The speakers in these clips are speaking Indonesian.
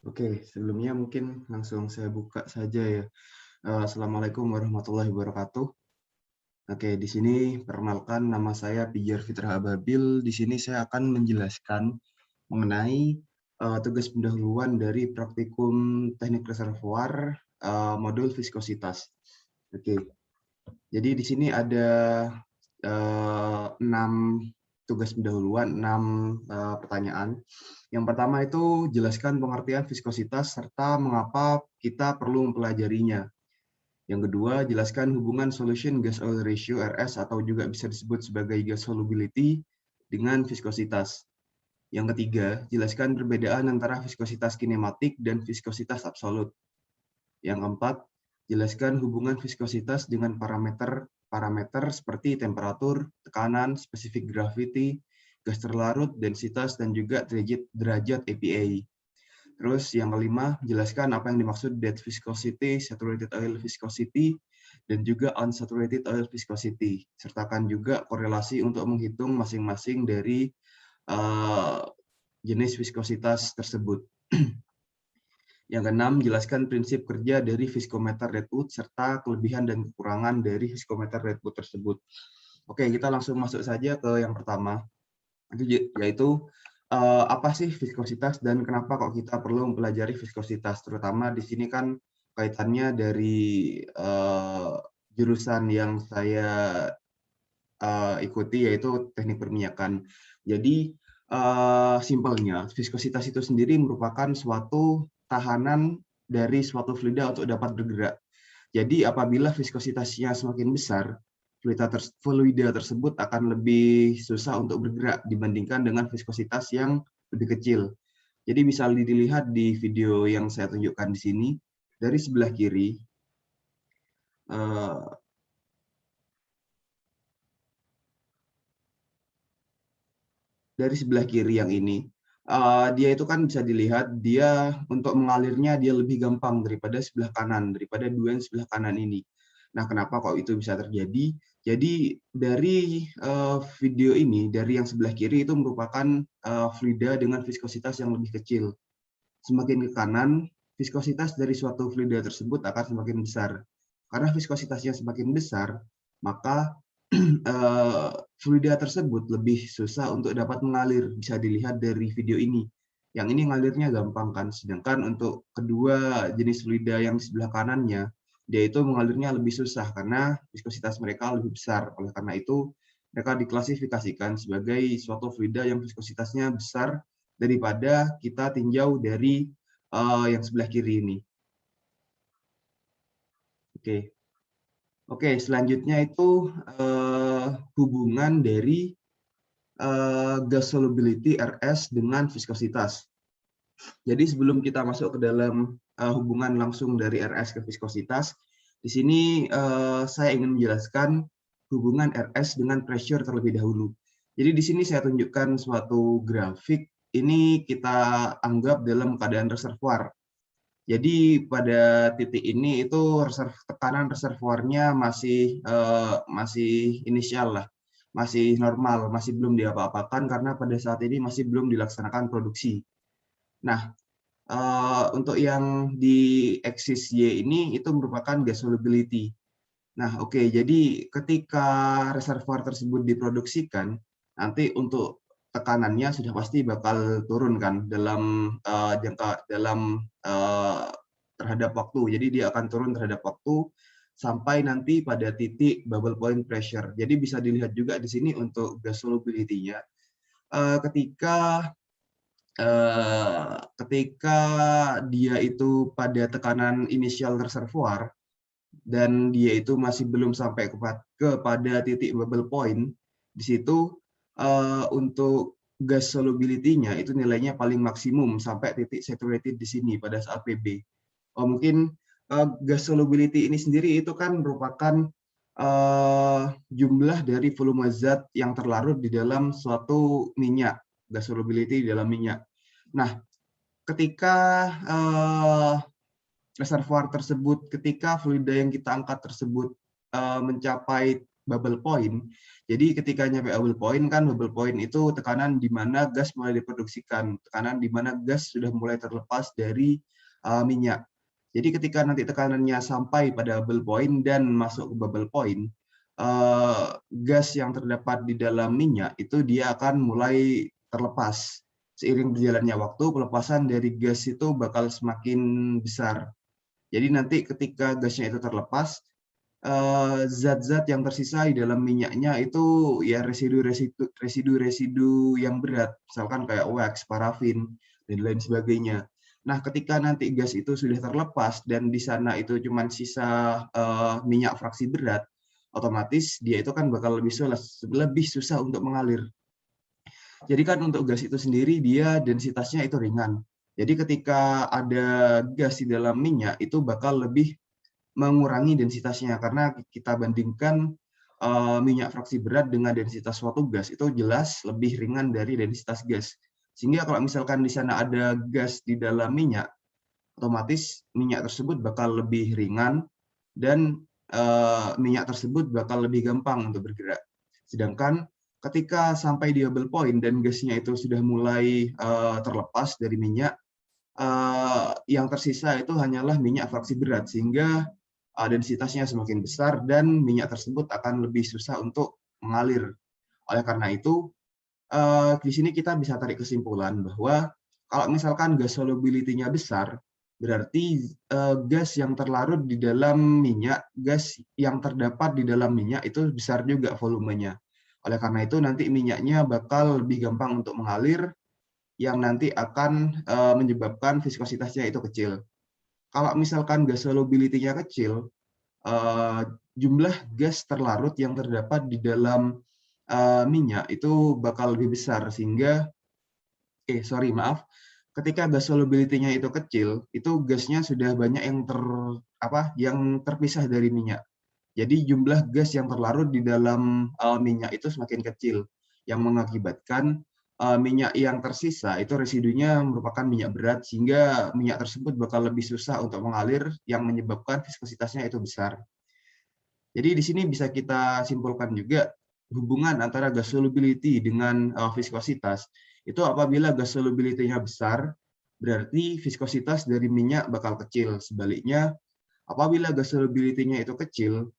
Oke, sebelumnya mungkin langsung saya buka saja ya. Assalamualaikum warahmatullahi wabarakatuh. Oke, di sini perkenalkan nama saya Pijar Fitra Ababil. Di sini saya akan menjelaskan mengenai tugas pendahuluan dari praktikum teknik reservoir modul viskositas. Oke, jadi di sini ada 6 tugas pendahuluan, 6 pertanyaan. Yang pertama itu jelaskan pengertian viskositas serta mengapa kita perlu mempelajarinya. Yang kedua, jelaskan hubungan solution gas oil ratio RS atau juga bisa disebut sebagai gas solubility dengan viskositas. Yang ketiga, jelaskan perbedaan antara viskositas kinematik dan viskositas absolut. Yang keempat, jelaskan hubungan viskositas dengan parameter seperti temperatur, tekanan, specific gravity, gas terlarut, densitas, dan juga derajat APA. Terus yang kelima, jelaskan apa yang dimaksud dead viscosity, saturated oil viscosity, dan juga unsaturated oil viscosity. Sertakan juga korelasi untuk menghitung masing-masing dari jenis viskositas tersebut. Yang keenam, jelaskan prinsip kerja dari viskometer Redwood serta kelebihan dan kekurangan dari viskometer Redwood tersebut. Oke, kita langsung masuk saja ke yang pertama, yaitu apa sih viskositas dan kenapa kok kita perlu mempelajari viskositas, terutama di sini kan kaitannya dari jurusan yang saya ikuti, yaitu teknik perminyakan. Jadi simpelnya viskositas itu sendiri merupakan suatu tahanan dari suatu fluida untuk dapat bergerak. Jadi apabila viskositasnya semakin besar, fluida tersebut akan lebih susah untuk bergerak dibandingkan dengan viskositas yang lebih kecil. Jadi bisa dilihat di video yang saya tunjukkan di sini, dari sebelah kiri, eh, yang ini, dia itu kan bisa dilihat dia untuk mengalirnya dia lebih gampang daripada sebelah kanan, daripada dua yang sebelah kanan ini. Nah, kenapa kok itu bisa terjadi? Jadi dari video ini, dari yang sebelah kiri itu merupakan fluida dengan viskositas yang lebih kecil. Semakin ke kanan, viskositas dari suatu fluida tersebut akan semakin besar. Karena viskositasnya semakin besar, maka fluida tersebut lebih susah untuk dapat mengalir. Bisa dilihat dari video ini. Yang ini ngalirnya gampang kan, sedangkan untuk kedua jenis fluida yang di sebelah kanannya, dia itu mengalirnya lebih susah karena viskositas mereka lebih besar. Oleh karena itu, mereka diklasifikasikan sebagai suatu fluida yang viskositasnya besar daripada kita tinjau dari yang sebelah kiri ini. Oke. Oke, selanjutnya itu hubungan dari gas solubility RS dengan viskositas. Jadi sebelum kita masuk ke dalam hubungan langsung dari RS ke viskositas, di sini saya ingin menjelaskan hubungan RS dengan pressure terlebih dahulu. Jadi di sini saya tunjukkan suatu grafik, ini kita anggap dalam keadaan reservoir. Jadi pada titik ini itu tekanan reservoirnya masih inisial lah, masih normal, masih belum diapa-apakan karena pada saat ini masih belum dilaksanakan produksi. Nah, untuk yang di axis Y ini itu merupakan gas solubility. Nah, oke, jadi ketika reservoir tersebut diproduksikan, nanti untuk tekanannya sudah pasti bakal turun kan dalam terhadap waktu. Jadi dia akan turun terhadap waktu sampai nanti pada titik bubble point pressure. Jadi bisa dilihat juga di sini untuk gas solubility-nya. Ketika ketika dia itu pada tekanan inisial reservoir dan dia itu masih belum sampai kepada titik bubble point, di situ untuk gas solubility-nya itu nilainya paling maksimum sampai titik saturated di sini pada saat PB. Mungkin gas solubility ini sendiri itu kan merupakan jumlah dari volume zat yang terlarut di dalam suatu minyak, gas solubility di dalam minyak. Nah, ketika reservoir tersebut, ketika fluida yang kita angkat tersebut mencapai bubble point. Jadi ketika nyampe bubble point kan bubble point itu tekanan di mana gas mulai diproduksikan, tekanan di mana gas sudah mulai terlepas dari minyak. Jadi ketika nanti tekanannya sampai pada bubble point dan masuk ke bubble point, gas yang terdapat di dalam minyak itu dia akan mulai terlepas. Seiring berjalannya waktu, pelepasan dari gas itu bakal semakin besar. Jadi nanti ketika gasnya itu terlepas, zat-zat yang tersisa di dalam minyaknya itu ya residu-residu yang berat, misalkan kayak wax, parafin, dan lain sebagainya. Nah, ketika nanti gas itu sudah terlepas dan di sana itu cuma sisa minyak fraksi berat, otomatis dia itu kan bakal lebih susah untuk mengalir. Jadi kan untuk gas itu sendiri dia densitasnya itu ringan. Jadi ketika ada gas di dalam minyak itu bakal lebih mengurangi densitasnya karena kita bandingkan minyak fraksi berat dengan densitas suatu gas itu jelas lebih ringan dari densitas gas. Sehingga kalau misalkan di sana ada gas di dalam minyak, otomatis minyak tersebut bakal lebih ringan dan minyak tersebut bakal lebih gampang untuk bergerak. Sedangkan ketika sampai di bubble point dan gasnya itu sudah mulai terlepas dari minyak, yang tersisa itu hanyalah minyak fraksi berat, sehingga densitasnya semakin besar dan minyak tersebut akan lebih susah untuk mengalir. Oleh karena itu, di sini kita bisa tarik kesimpulan bahwa kalau misalkan gas solubility-nya besar, berarti gas yang terlarut di dalam minyak, gas yang terdapat di dalam minyak itu besar juga volumenya. Oleh karena itu nanti minyaknya bakal lebih gampang untuk mengalir, yang nanti akan menyebabkan viskositasnya itu kecil. Kalau misalkan gas solubility-nya kecil, jumlah gas terlarut yang terdapat di dalam minyak itu bakal lebih besar sehingga ketika gas solubility-nya itu kecil, itu gasnya sudah banyak yang terpisah dari minyak. Jadi jumlah gas yang terlarut di dalam minyak itu semakin kecil, yang mengakibatkan minyak yang tersisa itu residunya merupakan minyak berat, sehingga minyak tersebut bakal lebih susah untuk mengalir, yang menyebabkan viskositasnya itu besar. Jadi di sini bisa kita simpulkan juga hubungan antara gas solubility dengan viskositas. Itu apabila gas solubility-nya besar, berarti viskositas dari minyak bakal kecil. Sebaliknya, apabila gas solubility-nya itu kecil,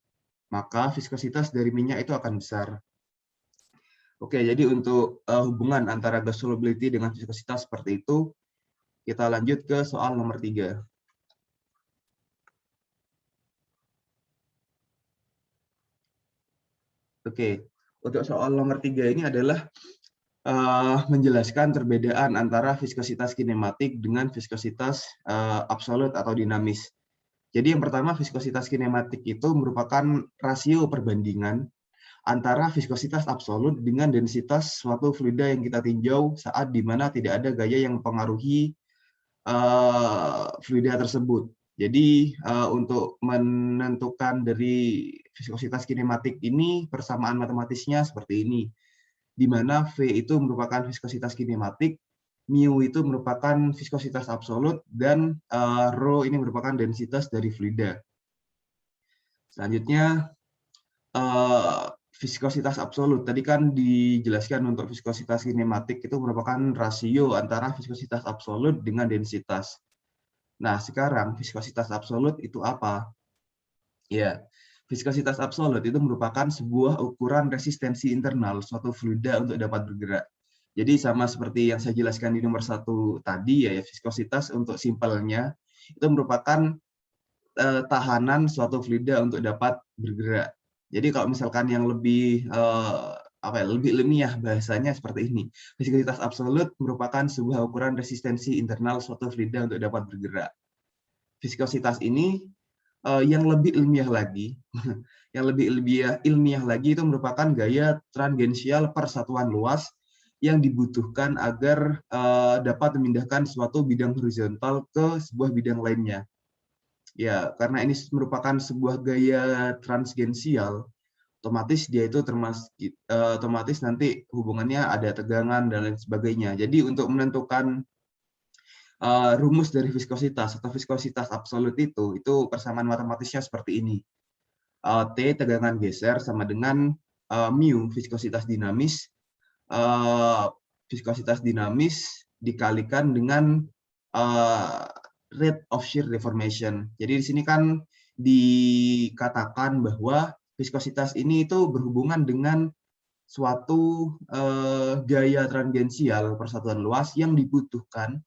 maka viskositas dari minyak itu akan besar. Oke, jadi untuk hubungan antara gas solubility dengan viskositas seperti itu, kita lanjut ke soal nomor 3. Oke, untuk soal nomor 3 ini adalah menjelaskan perbedaan antara viskositas kinematik dengan viskositas absolut atau dinamis. Jadi yang pertama, viskositas kinematik itu merupakan rasio perbandingan antara viskositas absolut dengan densitas suatu fluida yang kita tinjau saat di mana tidak ada gaya yang mempengaruhi fluida tersebut. Jadi untuk menentukan dari viskositas kinematik ini, persamaan matematisnya seperti ini, di mana V itu merupakan viskositas kinematik, mu itu merupakan viskositas absolut, dan rho ini merupakan densitas dari fluida. Selanjutnya, viskositas absolut. Tadi kan dijelaskan untuk viskositas kinematik itu merupakan rasio antara viskositas absolut dengan densitas. Nah, sekarang viskositas absolut itu apa? Ya, viskositas absolut itu merupakan sebuah ukuran resistensi internal suatu fluida untuk dapat bergerak. Jadi sama seperti yang saya jelaskan di nomor 1 tadi, ya viskositas untuk simpelnya itu merupakan tahanan suatu fluida untuk dapat bergerak. Jadi kalau misalkan yang lebih lebih ilmiah bahasanya seperti ini. Viskositas absolut merupakan sebuah ukuran resistensi internal suatu fluida untuk dapat bergerak. Viskositas ini yang lebih ilmiah lagi, itu merupakan gaya tangensial persatuan luas yang dibutuhkan agar dapat memindahkan suatu bidang horizontal ke sebuah bidang lainnya. Ya, karena ini merupakan sebuah gaya trangensial, otomatis dia itu otomatis nanti hubungannya ada tegangan dan lain sebagainya. Jadi untuk menentukan rumus dari viskositas atau viskositas absolut itu persamaan matematisnya seperti ini. T tegangan geser sama dengan mu viskositas dinamis. Viskositas dinamis dikalikan dengan rate of shear deformation. Jadi di sini kan dikatakan bahwa viskositas ini itu berhubungan dengan suatu gaya tangensial persatuan luas yang dibutuhkan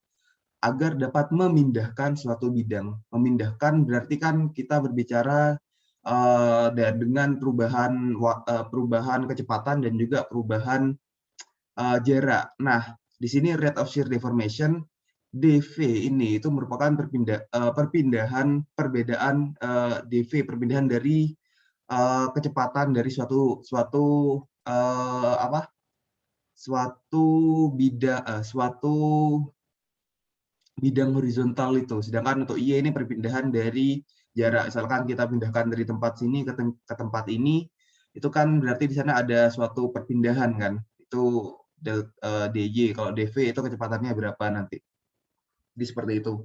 agar dapat memindahkan suatu bidang. Memindahkan berarti kan kita berbicara dengan perubahan kecepatan dan juga perubahan jarak. Nah, di sini rate of shear deformation dV ini itu merupakan perbedaan dari kecepatan dari suatu bidang horizontal itu. Sedangkan untuk Y ini perpindahan dari jarak. Misalkan kita pindahkan dari tempat sini ke tempat ini, itu kan berarti di sana ada suatu perpindahan kan. Itu DJ. Kalau DV itu kecepatannya berapa nanti. Jadi seperti itu.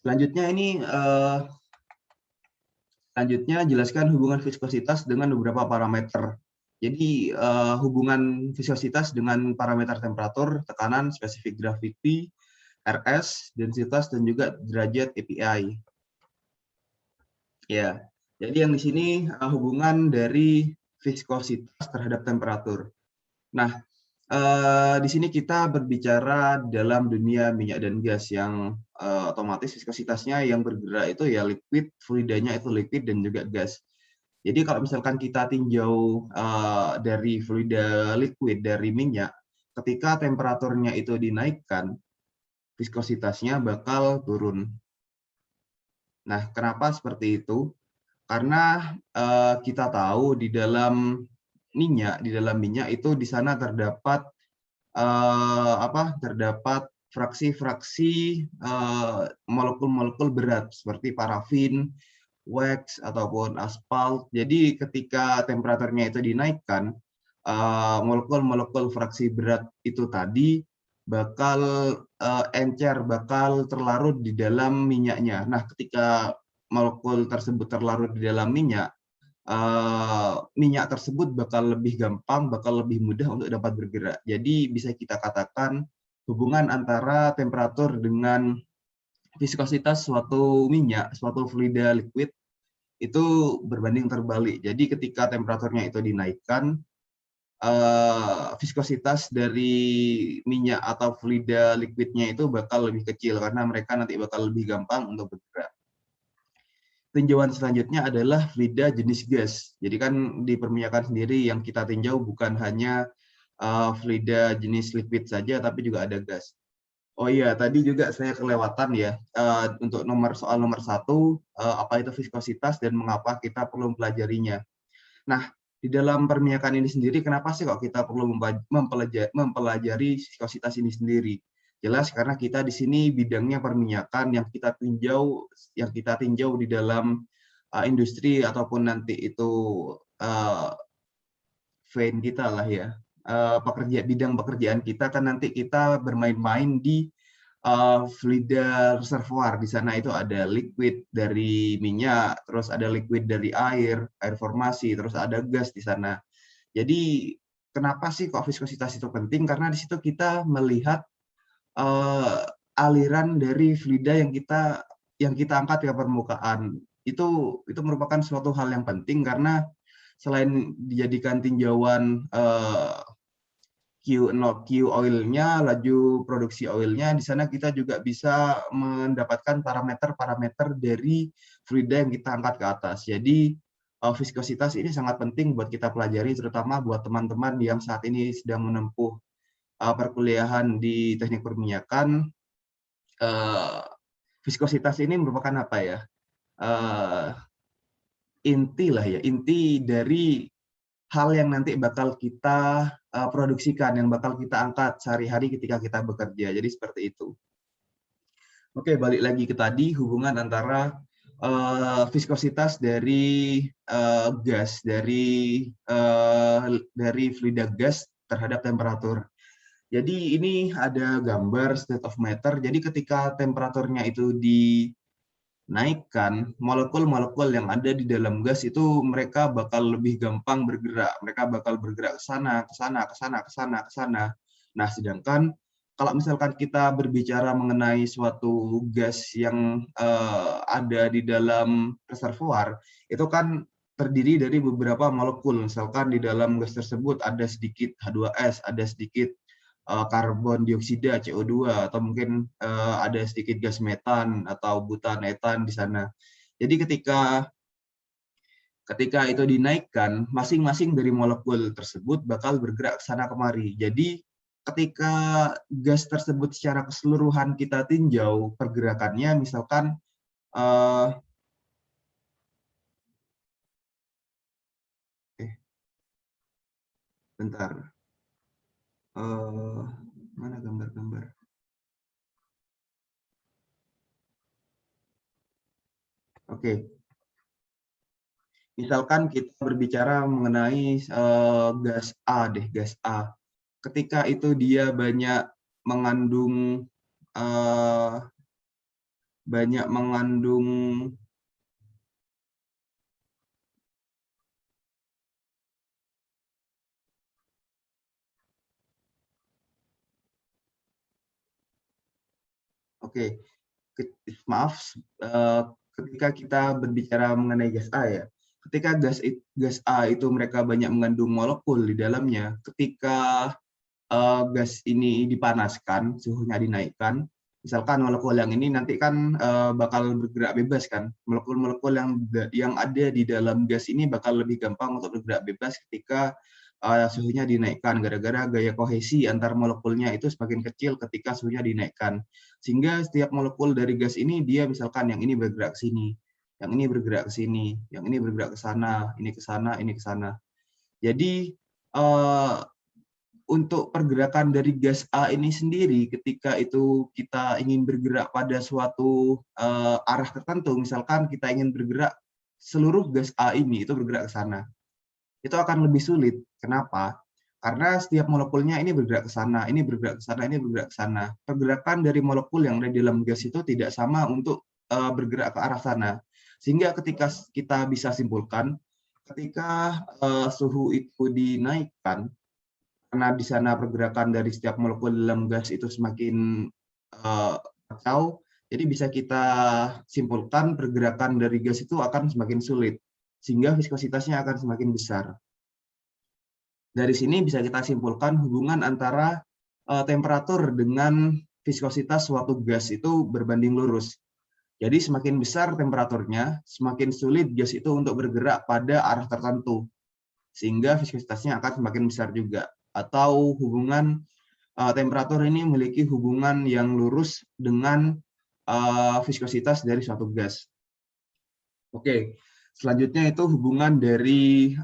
Selanjutnya ini jelaskan hubungan viskositas dengan beberapa parameter. Jadi hubungan viskositas dengan parameter temperatur, tekanan, specific gravity, RS, densitas, dan juga derajat API. Ya, jadi yang di sini hubungan dari viskositas terhadap temperatur. Nah, di sini kita berbicara dalam dunia minyak dan gas yang otomatis viskositasnya yang bergerak itu ya liquid, fluidanya itu liquid dan juga gas. Jadi kalau misalkan kita tinjau dari fluida liquid dari minyak, ketika temperaturnya itu dinaikkan, viskositasnya bakal turun. Nah, kenapa seperti itu? Karena kita tahu di dalam minyak itu di sana terdapat terdapat fraksi-fraksi molekul-molekul berat seperti parafin, wax ataupun aspal. Jadi ketika temperaturnya itu dinaikkan, molekul-molekul fraksi berat itu tadi bakal encer, bakal terlarut di dalam minyaknya. Nah, ketika molekul tersebut terlarut di dalam minyak, minyak tersebut bakal lebih gampang, bakal lebih mudah untuk dapat bergerak. Jadi bisa kita katakan hubungan antara temperatur dengan viskositas suatu minyak, suatu fluida liquid itu berbanding terbalik. Jadi ketika temperaturnya itu dinaikkan, viskositas dari minyak atau fluida liquidnya itu bakal lebih kecil karena mereka nanti bakal lebih gampang untuk bergerak. Tinjauan selanjutnya adalah fluida jenis gas. Jadi kan di perminyakan sendiri yang kita tinjau bukan hanya fluida jenis liquid saja, tapi juga ada gas. Oh iya, tadi juga saya kelewatan ya, untuk soal nomor 1, apa itu viskositas dan mengapa kita perlu mempelajarinya. Nah, di dalam perminyakan ini sendiri, kenapa sih kok kita perlu mempelajari viskositas ini sendiri? Jelas karena kita di sini bidangnya perminyakan yang kita tinjau di dalam industri ataupun nanti itu vein kita lah ya. Bidang pekerjaan kita kan nanti kita bermain-main di fluida reservoir. Di sana itu ada liquid dari minyak, terus ada liquid dari air formasi, terus ada gas di sana. Jadi kenapa sih kok viskositas itu penting? Karena di situ kita melihat aliran dari fluida yang kita angkat ke permukaan. Itu merupakan suatu hal yang penting karena selain dijadikan tinjauan Q oil-nya, laju produksi oil-nya, di sana kita juga bisa mendapatkan parameter-parameter dari fluida yang kita angkat ke atas. Jadi viskositas ini sangat penting buat kita pelajari, terutama buat teman-teman yang saat ini sedang menempuh perkuliahan di teknik perminyakan. Viskositas ini merupakan apa ya? Inti dari hal yang nanti bakal kita produksikan, yang bakal kita angkat sehari-hari ketika kita bekerja. Jadi seperti itu. Oke, balik lagi ke tadi, hubungan antara viskositas dari gas, dari fluida gas terhadap temperatur. Jadi ini ada gambar state of matter. Jadi ketika temperaturnya itu naikkan, molekul-molekul yang ada di dalam gas itu mereka bakal lebih gampang bergerak. Mereka bakal bergerak ke sana, ke sana, ke sana, ke sana, ke sana. Nah, sedangkan kalau misalkan kita berbicara mengenai suatu gas yang ada di dalam reservoir, itu kan terdiri dari beberapa molekul. Misalkan di dalam gas tersebut ada sedikit H2S, ada sedikit karbon dioksida CO2 atau mungkin ada sedikit gas metan atau butan etan di sana. Jadi ketika itu dinaikkan, masing-masing dari molekul tersebut bakal bergerak ke sana kemari. Jadi ketika gas tersebut secara keseluruhan kita tinjau pergerakannya, misalkan eh, bentar, eh, mana gambar-gambar? Oke, misalkan kita berbicara mengenai gas A deh, gas A. Ketika itu dia mengandung eh, banyak mengandung oke, maaf, eh, ketika kita berbicara mengenai gas A ya, ketika gas A itu mereka banyak mengandung molekul di dalamnya, ketika gas ini dipanaskan, suhunya dinaikkan, misalkan molekul yang ini nanti kan bakal bergerak bebas kan, molekul-molekul yang ada di dalam gas ini bakal lebih gampang untuk bergerak bebas ketika suhunya dinaikkan, gara-gara gaya kohesi antar molekulnya itu semakin kecil ketika suhunya dinaikkan. Sehingga setiap molekul dari gas ini dia misalkan yang ini bergerak ke sini, yang ini bergerak ke sini, yang ini bergerak ke sana, ini ke sana, ini ke sana. Jadi eh, untuk pergerakan dari gas A ini sendiri, ketika itu kita ingin bergerak pada suatu arah tertentu, misalkan kita ingin bergerak seluruh gas A ini itu bergerak ke sana, itu akan lebih sulit. Kenapa? Karena setiap molekulnya ini bergerak ke sana, ini bergerak ke sana, ini bergerak ke sana. Pergerakan dari molekul yang ada di dalam gas itu tidak sama untuk bergerak ke arah sana. Sehingga ketika kita bisa simpulkan, ketika suhu itu dinaikkan, karena di sana pergerakan dari setiap molekul dalam gas itu semakin kacau, jadi bisa kita simpulkan pergerakan dari gas itu akan semakin sulit, sehingga viskositasnya akan semakin besar. Dari sini bisa kita simpulkan hubungan antara temperatur dengan viskositas suatu gas itu berbanding lurus. Jadi semakin besar temperaturnya, semakin sulit gas itu untuk bergerak pada arah tertentu, sehingga viskositasnya akan semakin besar juga. Atau hubungan temperatur ini memiliki hubungan yang lurus dengan viskositas dari suatu gas. Oke, selanjutnya itu hubungan dari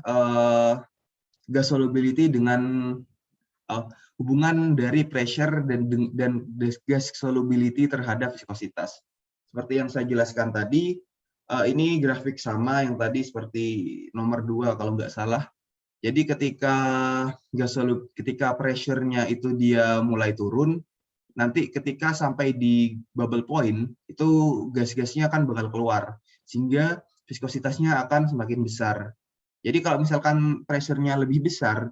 gas solubility dengan hubungan dari pressure dan gas solubility terhadap viskositas. Seperti yang saya jelaskan tadi, ini grafik sama yang tadi seperti nomor 2 kalau nggak salah. Jadi ketika pressure-nya itu dia mulai turun, nanti ketika sampai di bubble point, itu gas-gasnya akan bakal keluar, sehingga viskositasnya akan semakin besar. Jadi kalau misalkan pressure-nya lebih besar,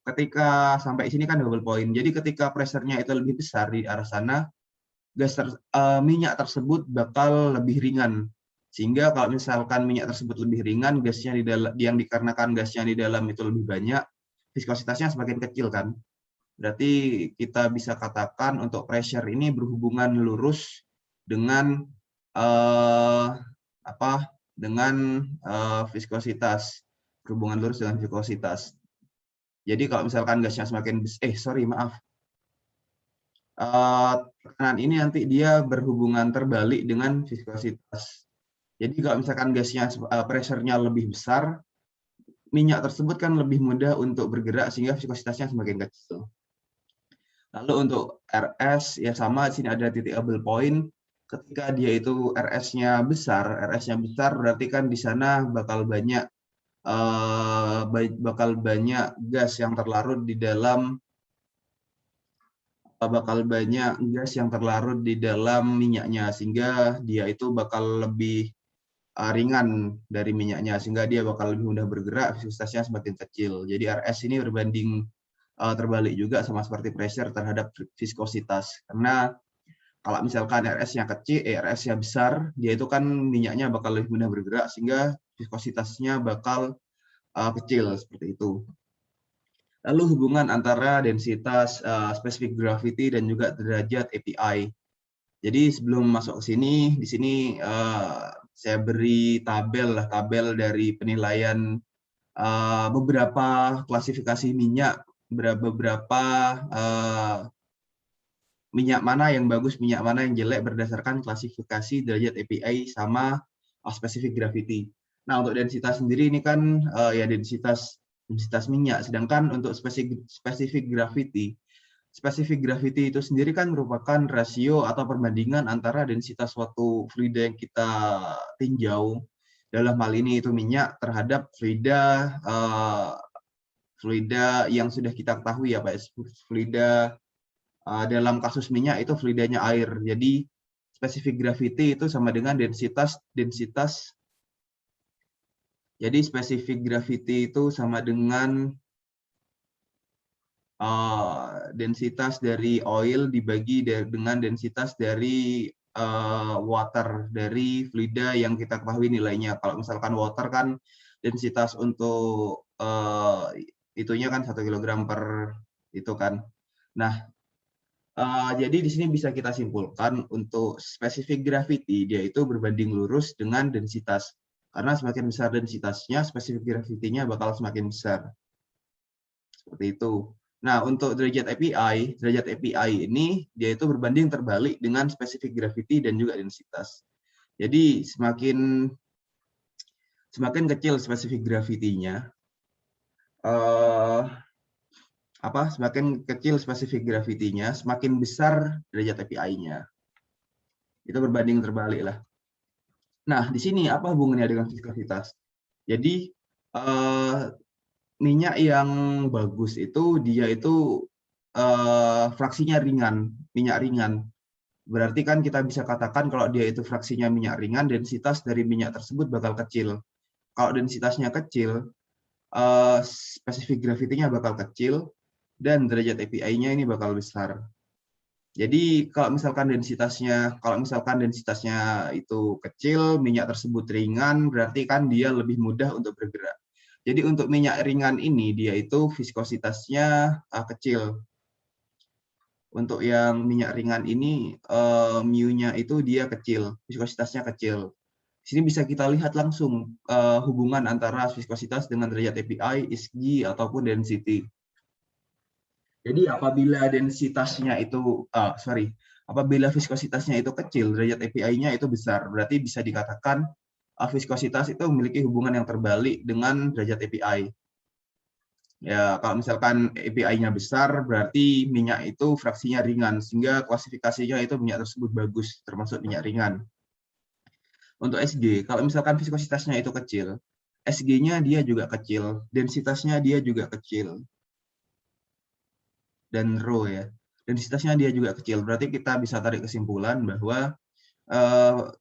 ketika sampai sini kan bubble point, jadi ketika pressure-nya itu lebih besar di arah sana, minyak tersebut bakal lebih ringan. Sehingga kalau misalkan minyak tersebut lebih ringan, gasnya di dalam yang dikarenakan gasnya di dalam itu lebih banyak, viskositasnya semakin kecil kan. Berarti kita bisa katakan untuk pressure ini berhubungan lurus dengan eh, apa? Dengan viskositas, berhubungan lurus dengan viskositas. Jadi kalau misalkan gasnya semakin tekanan ini nanti dia berhubungan terbalik dengan viskositas. Jadi kalau misalkan gasnya pressure-nya lebih besar, minyak tersebut kan lebih mudah untuk bergerak sehingga viskositasnya semakin kecil. Lalu untuk RS ya sama, di sini ada titik bubble point. Ketika dia itu RS-nya besar berarti kan di sana bakal banyak gas yang terlarut di dalam bakal banyak gas yang terlarut di dalam minyaknya, sehingga dia itu bakal lebih ringan dari minyaknya, sehingga dia bakal lebih mudah bergerak, viskositasnya semakin kecil. Jadi RS ini berbanding terbalik juga sama seperti pressure terhadap viskositas. Karena kalau misalkan RS-nya kecil, RS-nya besar, dia itu kan minyaknya bakal lebih mudah bergerak, sehingga viskositasnya bakal kecil, seperti itu. Lalu hubungan antara densitas, specific gravity, dan juga derajat API. Jadi sebelum masuk ke sini, di sini saya beri tabel dari penilaian beberapa klasifikasi minyak, beberapa minyak mana yang bagus, minyak mana yang jelek berdasarkan klasifikasi derajat API sama specific gravity. Nah, untuk densitas sendiri ini kan ya densitas minyak, sedangkan untuk specific gravity itu sendiri kan merupakan rasio atau perbandingan antara densitas suatu fluida yang kita tinjau, dalam hal ini itu minyak, terhadap fluida yang sudah kita ketahui ya Pak, fluida dalam kasus minyak itu fluidanya air. Jadi specific gravity itu sama dengan densitas. Jadi specific gravity itu sama dengan densitas dari oil dibagi dengan densitas dari water, dari fluida yang kita ketahui nilainya. Kalau misalkan water kan densitas untuk itunya kan 1 kg per itu kan. Nah, jadi di sini bisa kita simpulkan untuk specific gravity, dia itu berbanding lurus dengan densitas. Karena semakin besar densitasnya, specific gravity-nya bakal semakin besar. Seperti itu. Nah, untuk derajat API ini dia itu berbanding terbalik dengan specific gravity dan juga densitas. Jadi semakin kecil specific gravity-nya, semakin kecil specific gravity-nya, semakin besar derajat API-nya. Itu berbanding terbalik lah. Nah, di sini apa hubungannya dengan viskositas? Jadi minyak yang bagus itu dia itu fraksinya ringan, minyak ringan. Berarti kan kita bisa katakan kalau dia itu fraksinya minyak ringan, densitas dari minyak tersebut bakal kecil. Kalau densitasnya kecil, specific gravity-nya bakal kecil, dan derajat API-nya ini bakal besar. Jadi kalau misalkan densitasnya itu kecil, minyak tersebut ringan, berarti kan dia lebih mudah untuk bergerak. Jadi untuk minyak ringan ini dia itu viskositasnya kecil. Untuk yang minyak ringan ini mu-nya itu dia kecil, viskositasnya kecil. Di sini bisa kita lihat langsung hubungan antara viskositas dengan derajat API, ISG ataupun density. Jadi apabila apabila viskositasnya itu kecil, derajat API-nya itu besar. Berarti bisa dikatakan viskositas itu memiliki hubungan yang terbalik dengan derajat API. Ya, kalau misalkan API-nya besar, berarti minyak itu fraksinya ringan, sehingga klasifikasinya itu minyak tersebut bagus, termasuk minyak ringan. Untuk SG, kalau misalkan viskositasnya itu kecil, SG-nya dia juga kecil, densitasnya dia juga kecil. Dan rho ya, densitasnya dia juga kecil. Berarti kita bisa tarik kesimpulan bahwa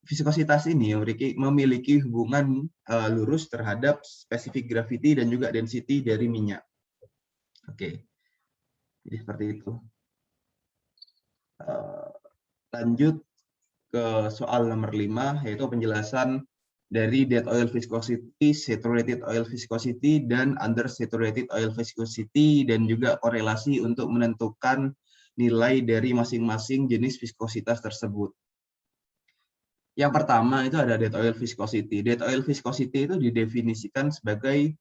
viskositas ini memiliki hubungan lurus terhadap specific gravity dan juga density dari minyak. Oke, jadi seperti itu. Lanjut ke soal nomor 5, yaitu penjelasan dari dead oil viscosity, saturated oil viscosity, dan undersaturated oil viscosity, dan juga korelasi untuk menentukan nilai dari masing-masing jenis viskositas tersebut. Yang pertama itu ada dead oil viscosity. Dead oil viscosity itu didefinisikan sebagai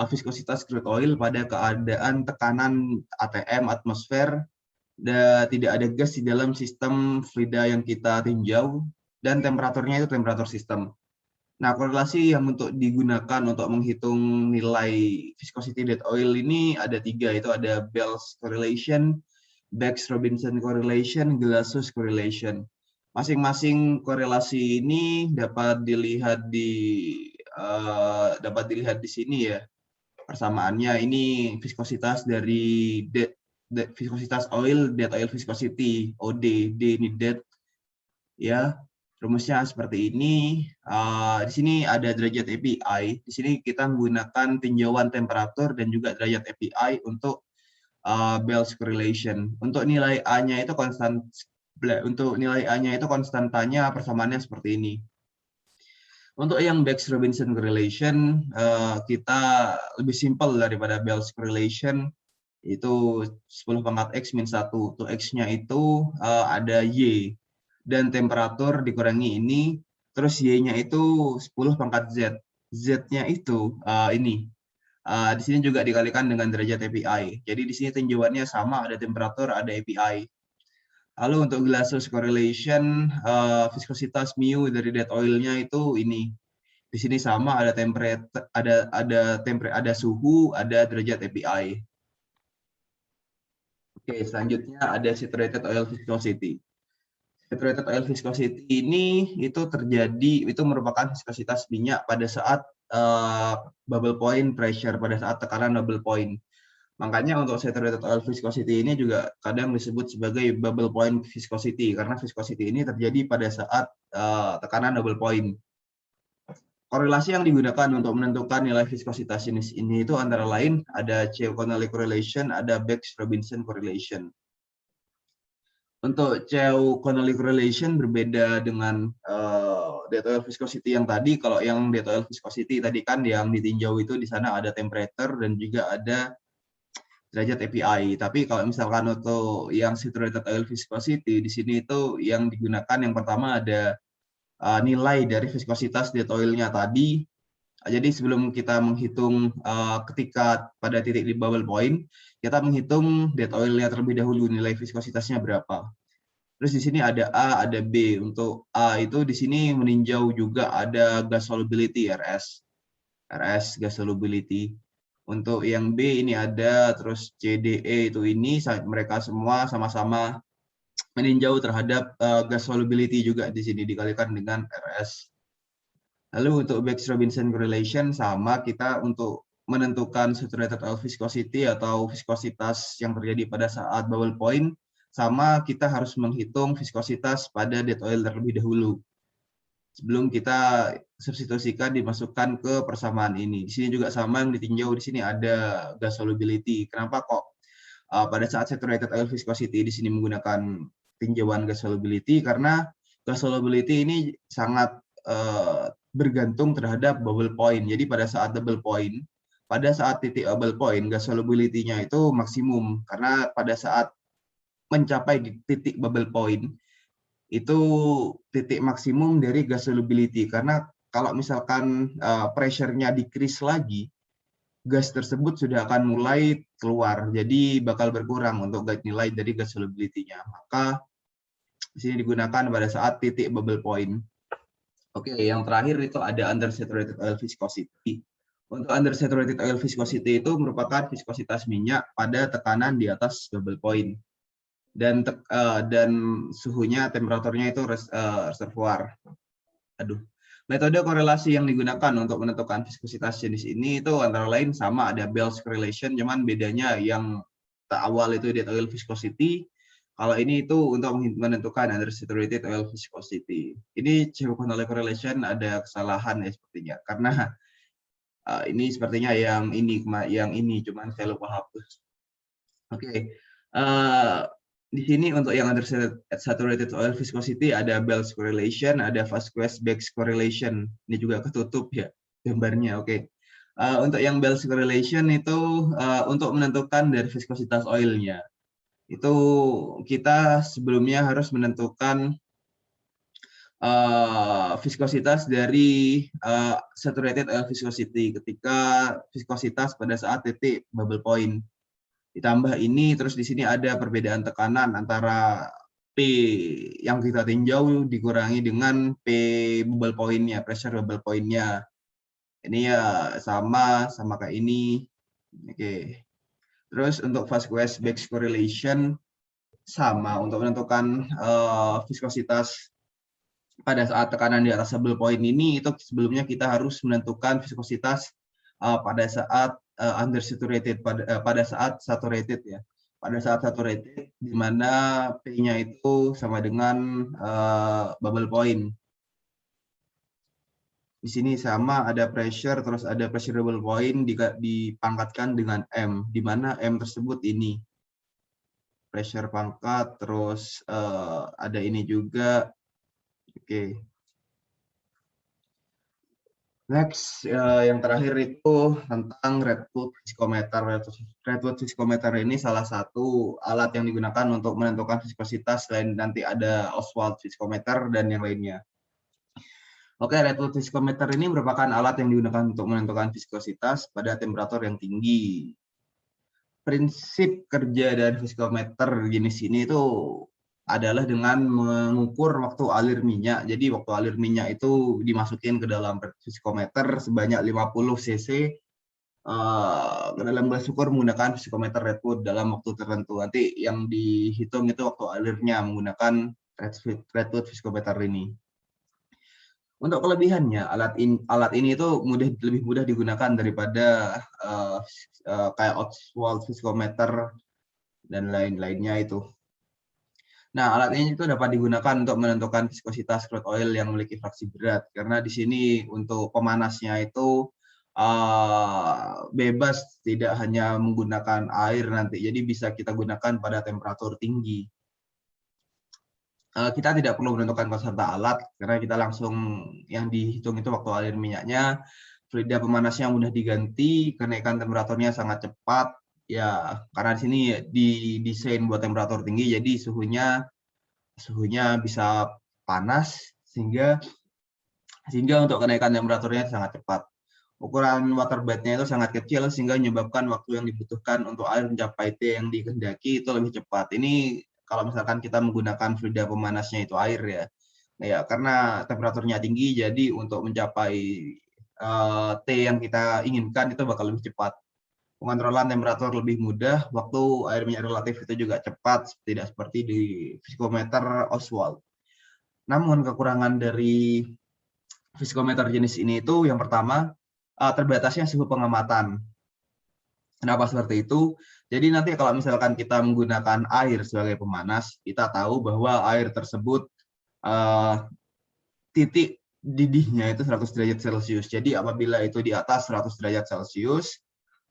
viskositas crude oil pada keadaan tekanan ATM, atmosfer, dan tidak ada gas di dalam sistem fluida yang kita tinjau, dan temperaturnya itu temperatur sistem. Nah, korelasi yang digunakan untuk menghitung nilai viscosity dead oil ini ada 3, yaitu ada Bell's correlation, Bax-Robinson correlation, Glashow correlation. Masing-masing korelasi ini dapat dilihat di sini ya. Persamaannya ini viskositas dari viskositas oil, dead oil viscosity, OD, D ini dead, ya. Rumusnya seperti ini. Di sini ada derajat API. Di sini kita menggunakan tinjauan temperatur dan juga derajat API untuk Bell's correlation. Untuk nilai A-nya itu konstantanya persamaannya seperti ini. Untuk yang Bix-Robinson correlation, kita lebih simpel daripada Bell's correlation, itu 10 pangkat X min 1. Untuk X-nya itu ada Y, dan temperatur dikurangi ini, terus Y-nya itu 10 pangkat Z. Z-nya itu ini. Di sini juga dikalikan dengan derajat API. Jadi di sini tinjauannya sama, ada temperatur, ada API. Lalu untuk Glashow correlation, viskositas mu dari dead oil-nya itu ini. Di sini sama, ada temperature, ada suhu, ada derajat API. Oke, selanjutnya ada saturated oil viscosity. Saturated oil viscosity ini itu merupakan viskositas minyak pada saat bubble point pressure, pada saat tekanan bubble point. Makanya untuk saturated oil viscosity ini juga kadang disebut sebagai bubble point viscosity, karena viscosity ini terjadi pada saat tekanan double point. Korelasi yang digunakan untuk menentukan nilai viskositas jenis ini itu antara lain ada Chew-Connolly correlation, ada Bix-Robinson correlation. Untuk Chew-Connolly correlation berbeda dengan dead oil viscosity yang tadi. Kalau yang dead oil viscosity tadi kan yang ditinjau itu di sana ada temperature dan juga ada derajat API. Tapi kalau misalkan untuk yang saturated oil viscosity di sini itu yang digunakan yang pertama ada nilai dari viskositas dead oil-nya tadi. Jadi sebelum kita menghitung ketika pada titik di bubble point, kita menghitung dead oil-nya terlebih dahulu, nilai viskositasnya berapa. Terus di sini ada A, ada B. Untuk A itu di sini meninjau juga ada gas solubility, RS gas solubility. Untuk yang B ini ada, terus CDE itu ini, mereka semua sama-sama meninjau terhadap gas solubility juga di sini dikalikan dengan RS. Lalu untuk Bix-Robinson correlation sama, kita untuk menentukan saturated oil viscosity atau viskositas yang terjadi pada saat bubble point, sama kita harus menghitung viskositas pada dead oil terlebih dahulu. Sebelum kita substitusikan dimasukkan ke persamaan ini. Di sini juga sama yang ditinjau, di sini ada gas solubility. Kenapa kok pada saat saturated oil viscosity di sini menggunakan tinjauan gas solubility? Karena gas solubility ini sangat bergantung terhadap bubble point. Jadi pada saat double point, pada saat titik bubble point, gas solubility-nya itu maksimum. Karena pada saat mencapai di titik bubble point, itu titik maksimum dari gas solubility. Karena kalau misalkan pressure-nya decrease lagi, gas tersebut sudah akan mulai keluar. Jadi bakal berkurang untuk nilai dari gas solubility-nya. Maka di sini digunakan pada saat titik bubble point. Oke, yang terakhir itu ada undersaturated oil viscosity. Untuk undersaturated oil viscosity itu merupakan viskositas minyak pada tekanan di atas bubble point. Dan suhunya, temperaturnya itu reservoir. Metode korelasi yang digunakan untuk menentukan viskositas jenis ini itu antara lain sama, ada Bell's correlation, cuman bedanya yang awal itu dead oil viscosity, kalau ini itu untuk menentukan undersaturated oil viscosity. Ini Chew-Connolly correlation ada kesalahan ya sepertinya, karena ini sepertinya yang ini cuman saya lupa hapus. Oke. Di sini untuk yang undersaturated oil viscosity ada Bell's correlation, ada Vasquez-Bix correlation. Ini juga ketutup ya gambarnya. Oke. Untuk yang Bell's correlation itu untuk menentukan dari viskositas oilnya. Itu kita sebelumnya harus menentukan viskositas dari saturated oil viscosity ketika viskositas pada saat titik bubble point. Ditambah ini, terus di sini ada perbedaan tekanan antara P yang kita tinjau dikurangi dengan P bubble point-nya, pressure bubble point-nya. Ini ya sama kayak ini. Oke. Terus untuk Vasquez-Bix correlation sama, untuk menentukan viskositas pada saat tekanan di atas bubble point ini, itu sebelumnya kita harus menentukan viskositas pada saat undersaturated, pada saat saturated ya. pada saat saturated, di mana P-nya itu sama dengan bubble point. Di sini sama ada pressure, terus ada pressure bubble point dipangkatkan dengan M, di mana M tersebut ini pressure pangkat, terus ada ini juga. Oke. Next, yang terakhir itu tentang Redwood Viscometer. Redwood Viscometer ini salah satu alat yang digunakan untuk menentukan viskositas, selain nanti ada Oswald Viscometer dan yang lainnya. Oke, Redwood Viscometer ini merupakan alat yang digunakan untuk menentukan viskositas pada temperatur yang tinggi. Prinsip kerja dari viskometer jenis ini itu adalah dengan mengukur waktu alir minyak. Jadi waktu alir minyak itu dimasukin ke dalam viskometer sebanyak 50 cc ke dalam gelas ukur menggunakan viskometer Redwood dalam waktu tertentu. Nanti yang dihitung itu waktu alirnya menggunakan Redwood viskometer ini. Untuk kelebihannya, alat ini itu lebih mudah digunakan daripada kayak Oswald Viscometer dan lain-lainnya itu. Nah, alat ini itu dapat digunakan untuk menentukan viskositas crude oil yang memiliki fraksi berat, karena di sini untuk pemanasnya itu bebas, tidak hanya menggunakan air nanti, jadi bisa kita gunakan pada temperatur tinggi. Kita tidak perlu menentukan konstanta alat, karena kita langsung yang dihitung itu waktu alir minyaknya. Fluida pemanasnya mudah diganti, kenaikan temperaturnya sangat cepat. Ya, karena di sini didesain buat temperatur tinggi, jadi suhunya bisa panas, sehingga untuk kenaikan temperaturnya sangat cepat. Ukuran water bath-nya itu sangat kecil, sehingga menyebabkan waktu yang dibutuhkan untuk air mencapai T yang dikehendaki itu lebih cepat. Ini kalau misalkan kita menggunakan fluida pemanasnya itu air ya. Nah, ya karena temperaturnya tinggi, jadi untuk mencapai T yang kita inginkan itu bakal lebih cepat. Pengontrolan temperatur lebih mudah, waktu air minyak relatif itu juga cepat, tidak seperti di viskometer Oswald. Namun kekurangan dari viskometer jenis ini itu yang pertama, terbatasnya suhu pengamatan. Kenapa seperti itu? Jadi nanti kalau misalkan kita menggunakan air sebagai pemanas, kita tahu bahwa air tersebut titik didihnya itu 100 derajat Celcius. Jadi apabila itu di atas 100 derajat Celcius,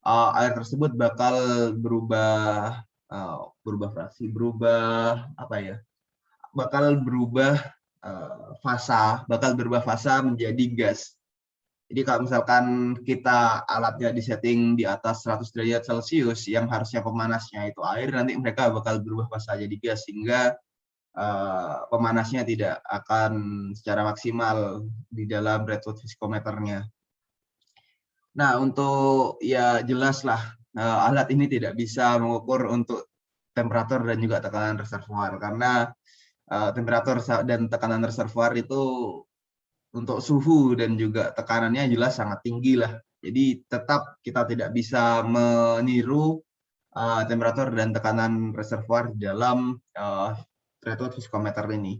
air tersebut bakal berubah fasa menjadi gas. Jadi kalau misalkan kita alatnya disetting di atas 100 derajat Celcius, yang harusnya pemanasnya itu air, nanti mereka bakal berubah fasa jadi gas, sehingga pemanasnya tidak akan secara maksimal di dalam Redwood Viscometer-nya. Nah, untuk ya jelas lah, alat ini tidak bisa mengukur untuk temperatur dan juga tekanan reservoir, karena temperatur dan tekanan reservoir itu untuk suhu dan juga tekanannya jelas sangat tinggi lah. Jadi tetap kita tidak bisa meniru temperatur dan tekanan reservoir di dalam Redwood Viscometer ini.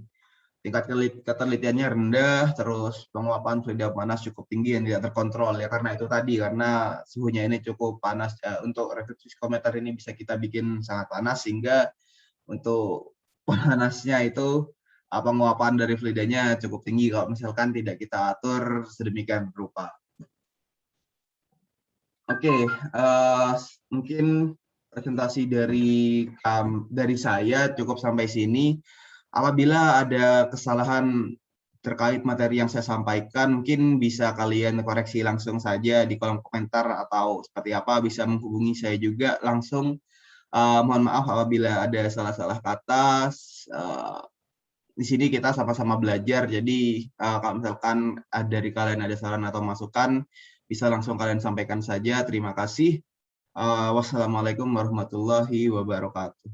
Tingkat ketelitiannya rendah, terus penguapan fluida panas cukup tinggi yang tidak terkontrol ya, karena itu tadi, karena suhunya ini cukup panas. Untuk Redwood Viscometer ini bisa kita bikin sangat panas, sehingga untuk panasnya itu penguapan dari fluidanya cukup tinggi kalau misalkan tidak kita atur sedemikian rupa. Oke, mungkin presentasi dari saya cukup sampai sini. Apabila ada kesalahan terkait materi yang saya sampaikan, mungkin bisa kalian koreksi langsung saja di kolom komentar, atau seperti apa bisa menghubungi saya juga langsung. Mohon maaf apabila ada salah-salah kata. Di sini kita sama-sama belajar, jadi kalau misalkan dari kalian ada saran atau masukan, bisa langsung kalian sampaikan saja. Terima kasih. Wassalamualaikum warahmatullahi wabarakatuh.